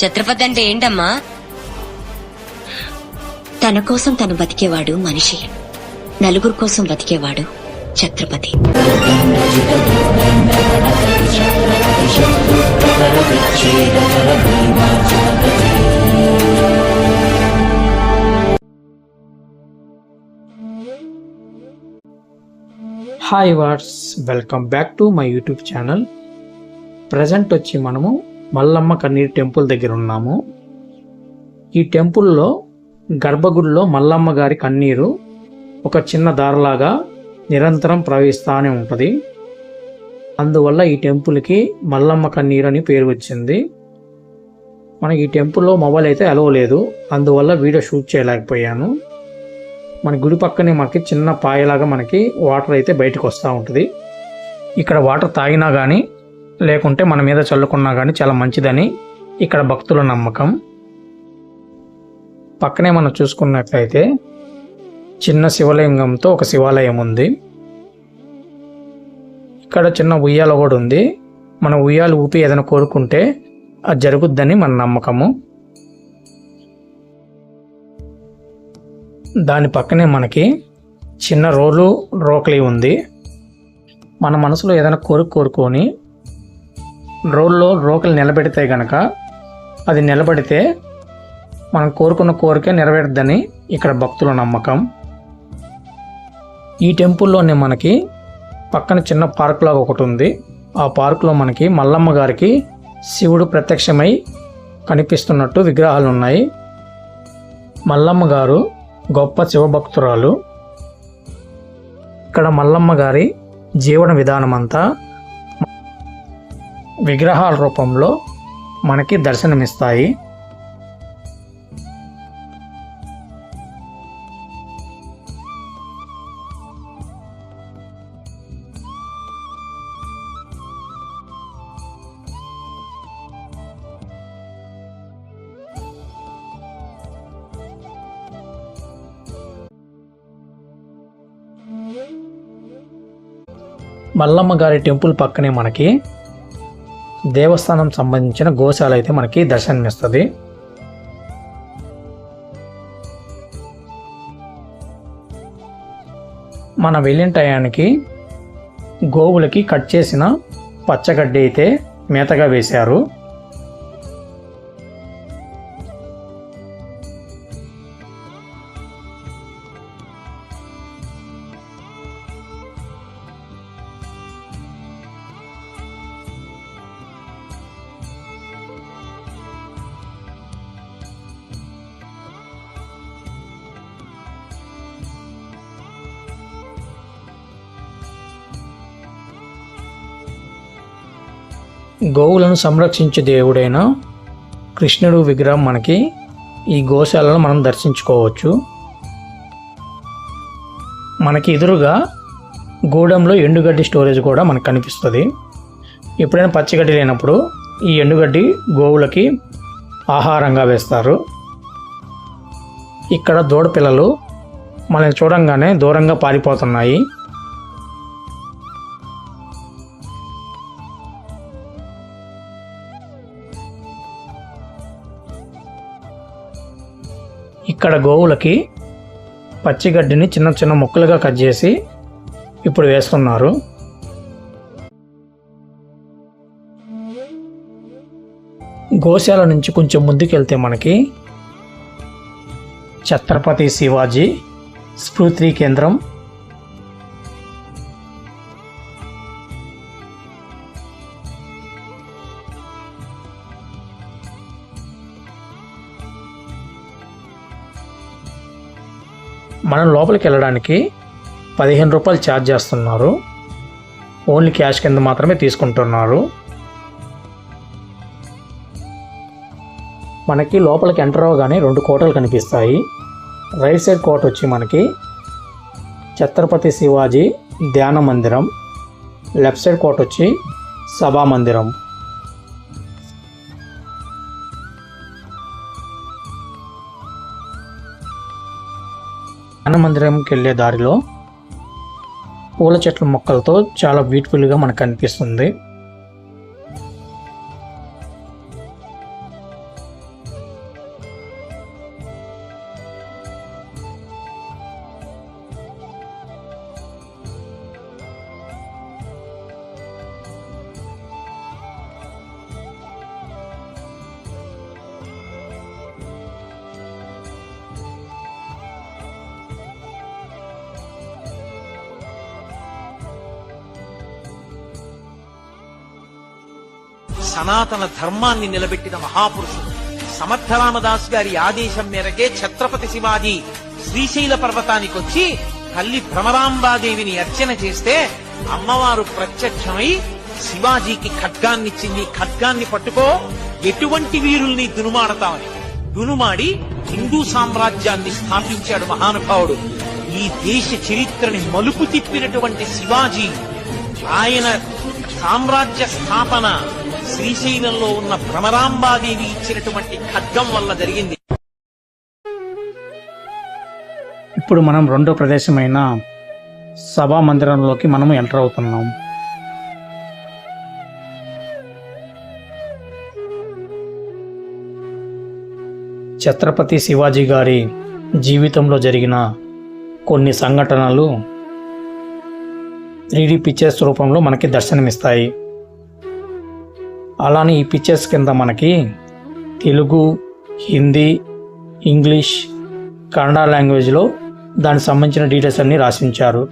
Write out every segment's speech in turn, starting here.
ఛత్రపతి అంటే ఏంటమ్మా? తన కోసం తను బతికేవాడు మనిషి, నలుగురు కోసం బతికేవాడు Chhatrapati. Hi what's, welcome back to my YouTube channel. Present వచ్చి మనము మల్లమ్మ కన్నీరు టెంపుల్ దగ్గర ఉన్నాము. ఈ టెంపుల్లో గర్భగుడిలో మల్లమ్మ గారి కన్నీరు ఒక చిన్న దారలాగా నిరంతరం ప్రవహిస్తూనే ఉంటుంది. అందువల్ల ఈ టెంపుల్కి మల్లమ్మ కన్నీరు అని పేరు వచ్చింది. మనకి ఈ టెంపుల్లో మొబైల్ అయితే అలవ్ లేదు, అందువల్ల వీడియో షూట్ చేయలేకపోయాను. మన గుడి పక్కనే మనకి చిన్న పాయలాగా మనకి వాటర్ అయితే బయటకు వస్తూ ఉంటుంది. ఇక్కడ వాటర్ తాగినా కానీ లేకుంటే మన మీద చల్లుకున్నా కానీ చాలా మంచిదని ఇక్కడ భక్తుల నమ్మకం. పక్కనే మనం చూసుకున్నట్లయితే చిన్న శివలింగంతో ఒక శివాలయం ఉంది. ఇక్కడ చిన్న ఉయ్యాల కూడా ఉంది. మన ఉయ్యాలు ఊపి ఏదైనా కోరుకుంటే అది జరుగుద్దని మన నమ్మకము. దాని పక్కనే మనకి చిన్న రోకలి ఉంది. మన మనసులో ఏదైనా కోరుకొని రోకలి నిలబెడితే గనక అది నిలబడితే మనం కోరుకున్న కోరిక నెరవేరుద్దని ఇక్కడ భక్తుల నమ్మకం. ఈ టెంపుల్లోనే మనకి పక్కన చిన్న పార్క్ లాగా ఒకటి ఉంది. ఆ పార్కులో మనకి మల్లమ్మ గారికి శివుడు ప్రత్యక్షమై కనిపిస్తున్నట్టు విగ్రహాలు ఉన్నాయి. మల్లమ్మ గారు గొప్ప శివభక్తురాలు. ఇక్కడ మల్లమ్మ గారి జీవన విధానం అంతా విగ్రహాల రూపంలో మనకి దర్శనమిస్తాయి. మల్లమ్మ గారి టెంపుల్ పక్కనే మనకి దేవస్థానం సంబంధించిన గోశాల అయితే మనకి దర్శనమిస్తుంది. మన వెళ్ళిన టయానికి గోవులకి కట్ చేసిన పచ్చగడ్డి అయితే మేతగా వేశారు. గోవులను సంరక్షించే దేవుడైన కృష్ణుడు విగ్రహం మనకి ఈ గోశాలలో మనం దర్శించుకోవచ్చు. మనకి ఎదురుగా గూడెంలో ఎండుగడ్డి స్టోరేజ్ కూడా మనకు కనిపిస్తుంది. ఎప్పుడైనా పచ్చిగడ్డి లేనప్పుడు ఈ ఎండుగడ్డి గోవులకి ఆహారంగా వేస్తారు. ఇక్కడ దూడ పిల్లలు మనల్ని చూడంగానే దూరంగా పారిపోతున్నాయి. ఇక్కడ గోవులకి పచ్చిగడ్డిని చిన్న చిన్న ముక్కలుగా కట్ చేసి ఇప్పుడు వేస్తున్నారు. గోశాల నుంచి కొంచెం ముందుకెళ్తే మనకి ఛత్రపతి శివాజీ స్ఫూర్తి కేంద్రం, మనం లోపలికి వెళ్ళడానికి 15 రూపాయలు ఛార్జ్ చేస్తున్నారు. ఓన్లీ క్యాష్ కింద మాత్రమే తీసుకుంటున్నారు. మనకి లోపలికి ఎంటర్ అవ్వగానే 2 కోటలు కనిపిస్తాయి. రైట్ సైడ్ కోట వచ్చి మనకి ఛత్రపతి శివాజీ ధ్యాన మందిరం, లెఫ్ట్ సైడ్ కోట వచ్చి సభా మందిరం. ధ్యాన మందిరంకి వెళ్ళే దారిలో పూల చెట్ల మొక్కలతో చాలా బ్యూటిఫుల్గా మనకు కనిపిస్తుంది. సనాతన ధర్మాన్ని నిలబెట్టిన మహాపురుషుడు. సమర్థరామదాస్ గారి ఆదేశం మేరకే ఛత్రపతి శివాజీ శ్రీశైల పర్వతానికి వచ్చి తల్లి భ్రమరాంబాదేవిని అర్చన చేస్తే అమ్మవారు ప్రత్యక్షమై శివాజీకి ఖడ్గాన్నిచ్చింది. ఖడ్గాన్ని పట్టుకో, ఎటువంటి వీరుల్ని దునుమాడతామని. దునుమాడి హిందూ సామ్రాజ్యాన్ని స్థాపించాడు మహానుభావుడు. ఈ దేశ చరిత్రని మలుపు తిప్పినటువంటి శివాజీ, ఆయన సామ్రాజ్య స్థాపన శ్రీశైలంలో ఉన్న భ్రమరాంబాదేవి ఇచ్చినటువంటి ఖడ్గం వల్ల జరిగింది. ఇప్పుడు మనం రెండో ప్రదేశమైన సభా మందిరంలోకి మనము ఎంటర్ అవుతున్నాం. ఛత్రపతి శివాజీ గారి జీవితంలో జరిగిన కొన్ని సంఘటనలు 3D పిక్చర్స్ రూపంలో మనకి దర్శనమిస్తాయి. అలానే ఈ పిక్చర్స్ కింద మనకి తెలుగు, హిందీ, ఇంగ్లీష్, కన్నడ లాంగ్వేజ్లో దానికి సంబంధించిన డీటెయిల్స్ అన్నీ రాసించారు.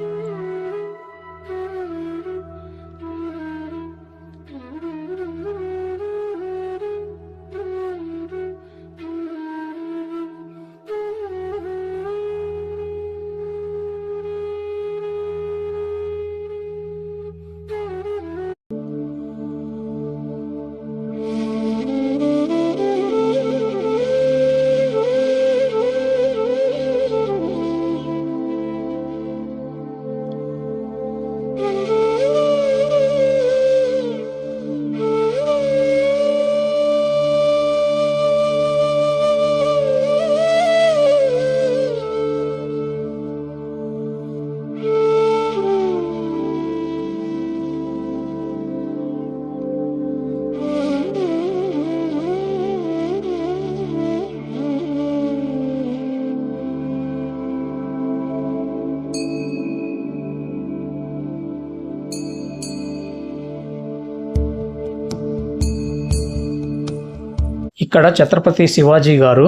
ఇక్కడ ఛత్రపతి శివాజీ గారు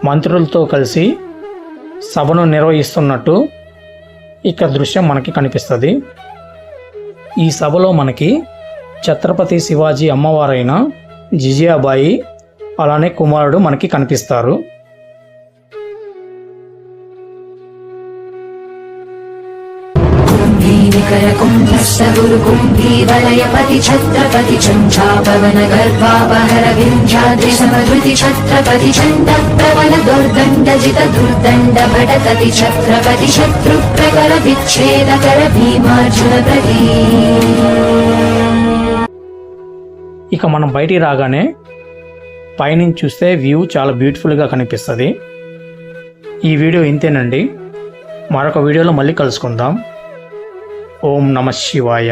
మంత్రులతో కలిసి సభను నిర్వహిస్తున్నట్టు ఇక్కడ దృశ్యం మనకి కనిపిస్తుంది. ఈ సభలో మనకి ఛత్రపతి శివాజీ అమ్మవారైన జిజియాబాయి అలానే కుమారుడు మనకి కనిపిస్తారు. गुरुकुम्भीवलयपति छत्रपति चञ्चापवन गर्भापहर विन्ध्याद्रि समधृति छत्रपति चण्ड प्रबल दुर्दण्डजित दुर्दण्ड भटकति छत्रपति शत्रुप्रकर विच्छेदकर भीमार्जुन प्रती. ఇక మనం బయటికి రాగానే పైనుంచి చూస్తే వ్యూ చాలా బ్యూటిఫుల్గా కనిపిస్తుంది. ఈ వీడియో ఇంతేనండి. మరొక వీడియోలో మళ్ళీ కలుసుకుందాం. ఓం నమః శివాయ.